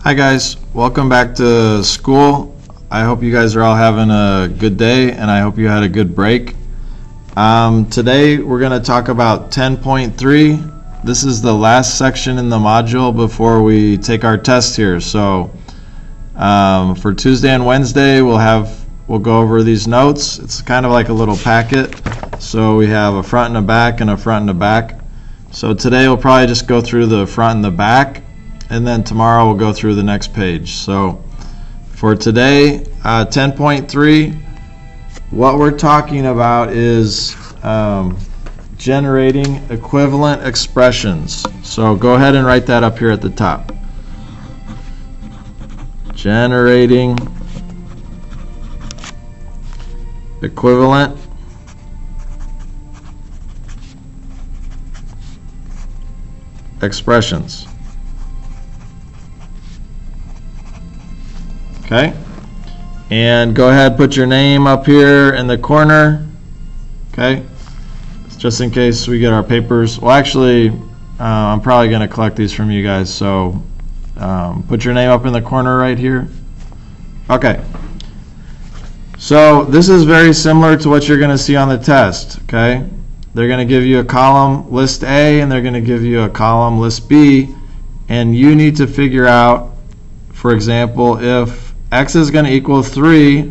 Hi guys, welcome back to school. I hope you guys are all having a good day and I hope you had a good break. Today we're going to talk about 10.3. This is the last section in the module before we take our test here. So for Tuesday and Wednesday we'll go over these notes. It's kind of like a little packet. So we have a front and a back and a front and a back. So today we'll probably just go through the front and the back, and then tomorrow we'll go through the next page. So for today, 10.3, what we're talking about is generating equivalent expressions. So go ahead and write that up here at the top. Generating equivalent expressions. Okay, and go ahead, put your name up here in the corner. Okay, just in case we get our papers. Well, actually, I'm probably going to collect these from you guys, so put your name up in the corner right here. Okay, so this is very similar to what you're going to see on the test. Okay, they're going to give you a column list A and they're going to give you a column list B, and you need to figure out, for example, if x is going to equal 3,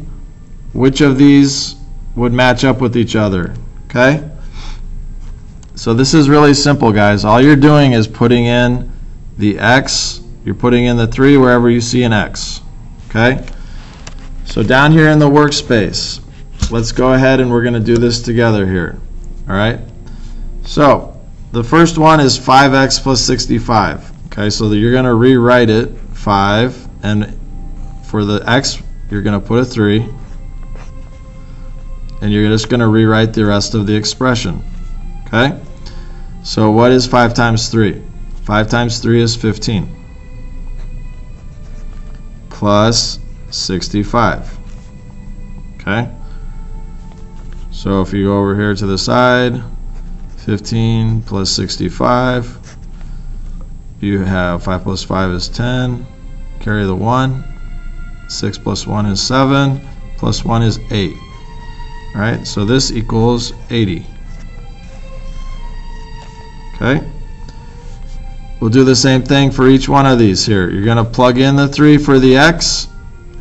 which of these would match up with each other? Okay? So this is really simple, guys. All you're doing is putting in the x, you're putting in the 3 wherever you see an x. Okay? So down here in the workspace, let's go ahead and we're going to do this together here. Alright? So the first one is 5x plus 65. Okay, so you're going to rewrite it 5, and for the x, you're going to put a 3, and you're just going to rewrite the rest of the expression. Okay? So what is 5 times 3? 5 times 3 is 15 plus 65. Okay? So if you go over here to the side, 15 plus 65, you have 5 plus 5 is 10, carry the 1. 6 plus 1 is 7, plus 1 is 8. Alright, so this equals 80. Okay? We'll do the same thing for each one of these here. You're going to plug in the 3 for the x,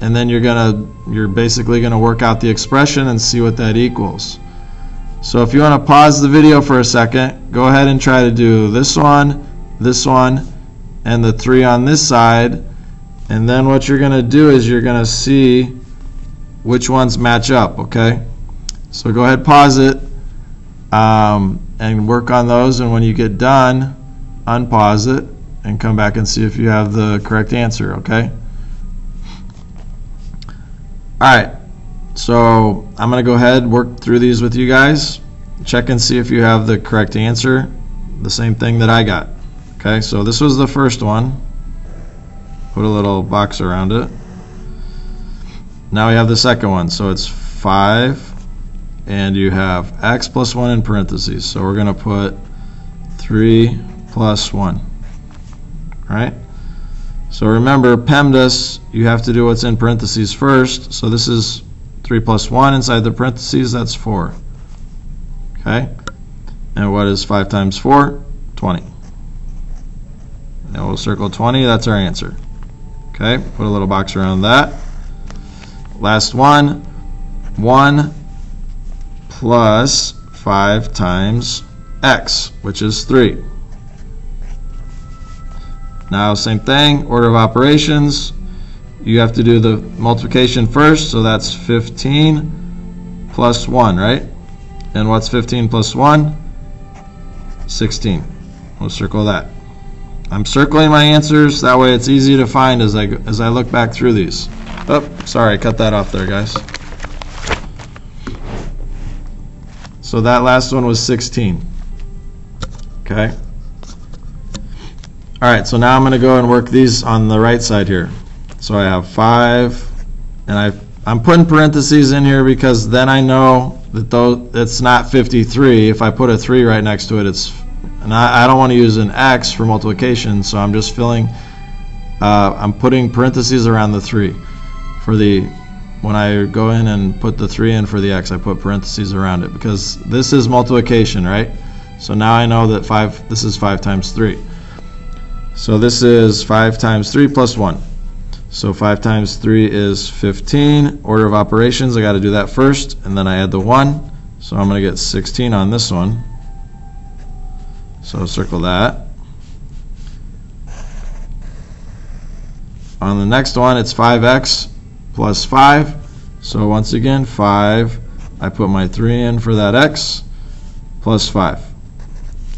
and then you're basically going to work out the expression and see what that equals. So if you want to pause the video for a second, go ahead and try to do this one, and the 3 on this side. And then what you're going to do is you're going to see which ones match up, okay? So go ahead, pause it, and work on those, and when you get done, unpause it, and come back and see if you have the correct answer, okay? Alright, so I'm going to go ahead, work through these with you guys, check and see if you have the correct answer, the same thing that I got. Okay, so this was the first one. Put a little box around it. Now we have the second one. So it's 5, and you have x plus 1 in parentheses. So we're going to put 3 plus 1. Right? So remember, PEMDAS, you have to do what's in parentheses first. So this is 3 plus 1 inside the parentheses. That's 4. Okay? And what is 5 times 4? 20. And we'll circle 20. That's our answer. Okay, put a little box around that. Last one, 1 plus 5 times x, which is 3. Now same thing, order of operations. You have to do the multiplication first, so that's 15 plus 1, right? And what's 15 plus 1? 16. We'll circle that. I'm circling my answers, that way it's easy to find as I look back through these. Oh, sorry, cut that off there, guys. So that last one was 16. Okay. Alright, so now I'm going to go and work these on the right side here. So I have 5, and I'm putting parentheses in here because then I know that it's not 53. If I put a 3 right next to it, and I don't want to use an x for multiplication, so I'm just filling I'm putting parentheses around the 3. When I go in and put the 3 in for the x, I put parentheses around it because this is multiplication, right? So now I know that this is 5 times 3. So this is 5 times 3 plus 1. So 5 times 3 is 15. Order of operations, I got to do that first, and then I add the 1. So I'm going to get 16 on this one. So circle that. On the next one, it's 5x plus 5. So once again, 5. I put my 3 in for that x plus 5.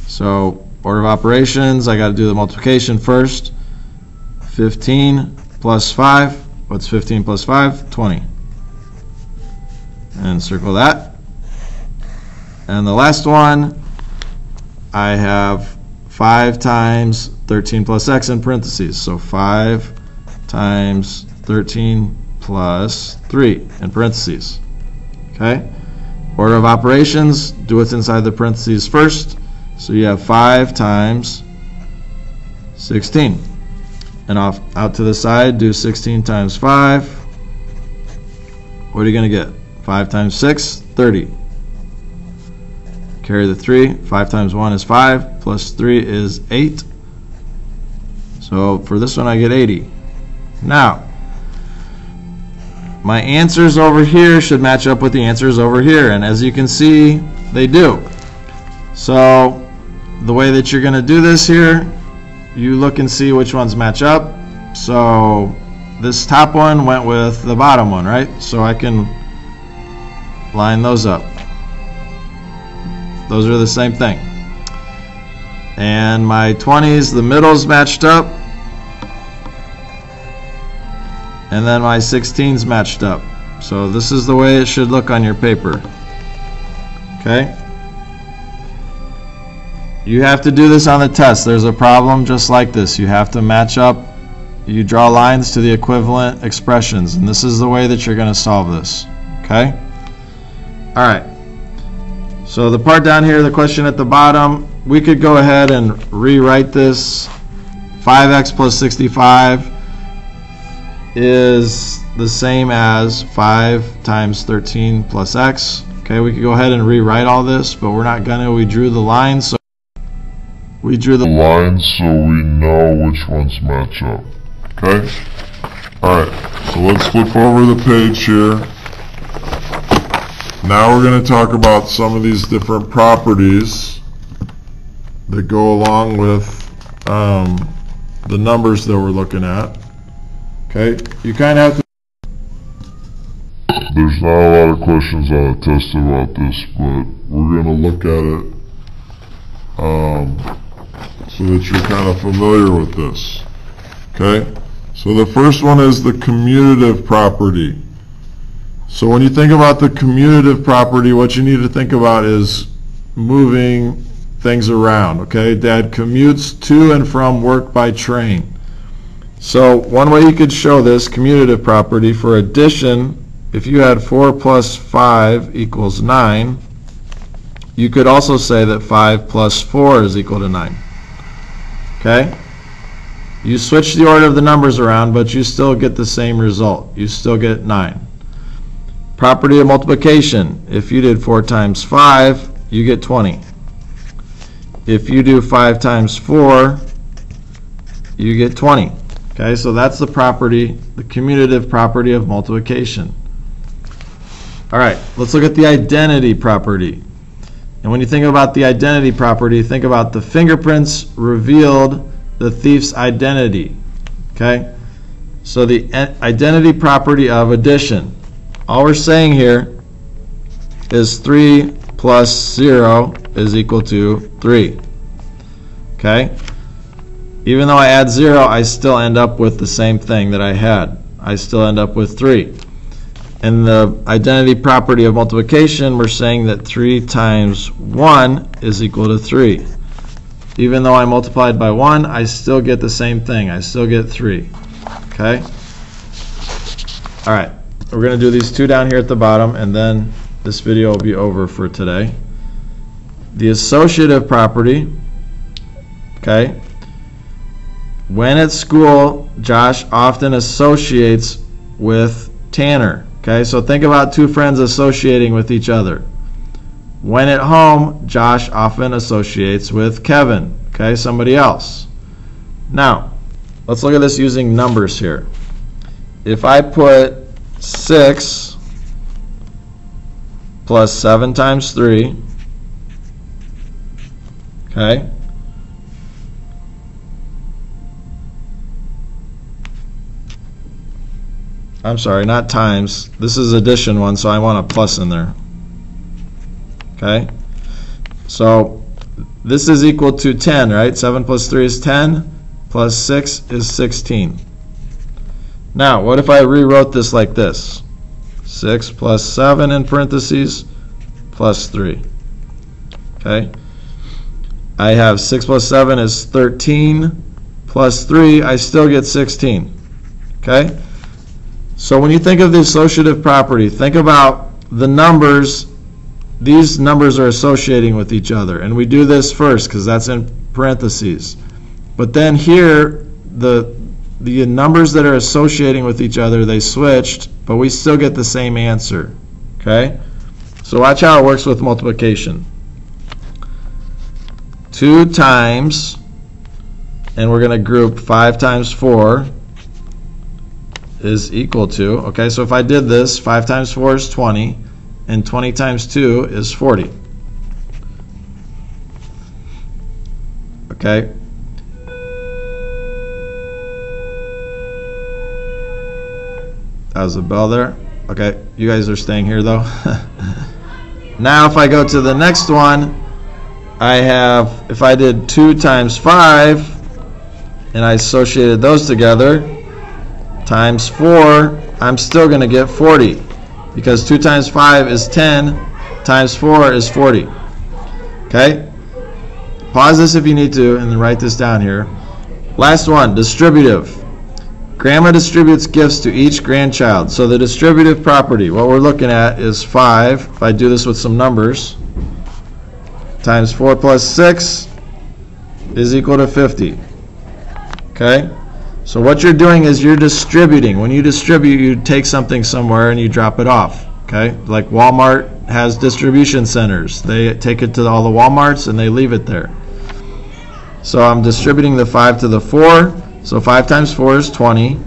So order of operations, I got to do the multiplication first. 15 plus 5. What's 15 plus 5? 20. And circle that. And the last one, I have 5 times 13 plus x in parentheses. So 5 times 13 plus 3 in parentheses. Okay? Order of operations, do what's inside the parentheses first. So you have 5 times 16. And out to the side, do 16 times 5. What are you going to get? 5 times 6, 30. Carry the 3. 5 times 1 is 5, plus 3 is 8. So for this one, I get 80. Now, my answers over here should match up with the answers over here, and as you can see, they do. So the way that you're going to do this here, you look and see which ones match up. So this top one went with the bottom one, right? So I can line those up. Those are the same thing. And my 20s, the middle's matched up. And then my 16's matched up. So this is the way it should look on your paper. Okay? You have to do this on the test. There's a problem just like this. You have to match up. You draw lines to the equivalent expressions. And this is the way that you're going to solve this. Okay? Alright. So the part down here, the question at the bottom, we could go ahead and rewrite this. 5x plus 65 is the same as 5 times 13 plus x. Okay, we could go ahead and rewrite all this, but we're not going to. We drew the line, so we drew the line so we know which ones match up. Okay? Alright, so let's flip over the page here. Now we're going to talk about some of these different properties that go along with the numbers that we're looking at. Okay, you kind of have to. There's not a lot of questions on the test about this, but we're going to look at it so that you're kind of familiar with this. Okay, so the first one is the commutative property. So when you think about the commutative property, what you need to think about is moving things around. Okay, Dad commutes to and from work by train. So one way you could show this commutative property for addition, if you had 4 plus 5 equals 9, you could also say that 5 plus 4 is equal to 9. Okay? You switch the order of the numbers around, but you still get the same result. You still get 9. Property of multiplication. If you did 4 times 5, you get 20. If you do 5 times 4, you get 20. Okay, so that's the property, the commutative property of multiplication. All right, let's look at the identity property. And when you think about the identity property, think about the fingerprints revealed the thief's identity. Okay, so the identity property of addition. All we're saying here is 3 plus 0 is equal to 3. Okay? Even though I add 0, I still end up with the same thing that I had. I still end up with 3. In the identity property of multiplication, we're saying that 3 times 1 is equal to 3. Even though I multiplied by 1, I still get the same thing. I still get 3. Okay? All right. We're going to do these two down here at the bottom, and then this video will be over for today. The associative property, okay, When at school, Josh often associates with Tanner. Okay, so think about two friends associating with each other. When at home, Josh often associates with Kevin. Okay, somebody else. Now, let's look at this using numbers here. If I put 6 plus 7 times 3, okay, I'm sorry, not times. This is addition one, so I want a plus in there. Okay? So this is equal to 10, right? 7 plus 3 is 10, plus 6 is 16. Now, what if I rewrote this like this? 6 plus 7 in parentheses, plus 3. Okay? I have 6 plus 7 is 13, plus 3, I still get 16. Okay? So when you think of the associative property, think about the numbers. These numbers are associating with each other. And we do this first because that's in parentheses. But then here, the numbers that are associating with each other, they switched, but we still get the same answer. Okay? So watch how it works with multiplication. 2 times, and we're going to group 5 times 4, is equal to, okay, so if I did this, 5 times 4 is 20, and 20 times 2 is 40. Okay? That was a bell there. Okay, you guys are staying here though. Now if I go to the next one, I have, if I did 2 times 5, and I associated those together, times 4, I'm still going to get 40. Because 2 times 5 is 10, times 4 is 40. Okay? Pause this if you need to, and then write this down here. Last one, distributive. Grandma distributes gifts to each grandchild. So the distributive property, what we're looking at is 5, if I do this with some numbers, times 4 plus 6 is equal to 50. Okay? So what you're doing is you're distributing. When you distribute, you take something somewhere and you drop it off. Okay? Like Walmart has distribution centers. They take it to all the Walmarts and they leave it there. So I'm distributing the 5 to the 4. So 5 times 4 is 20.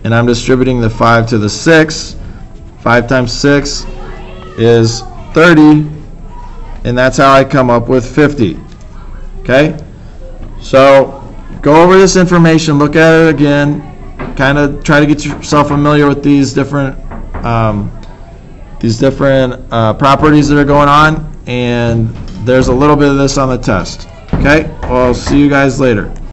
And I'm distributing the 5 to the 6. 5 times 6 is 30. And that's how I come up with 50. Okay? So go over this information, look at it again, kind of try to get yourself familiar with these different properties that are going on, and there's a little bit of this on the test. Okay? Well, I'll see you guys later.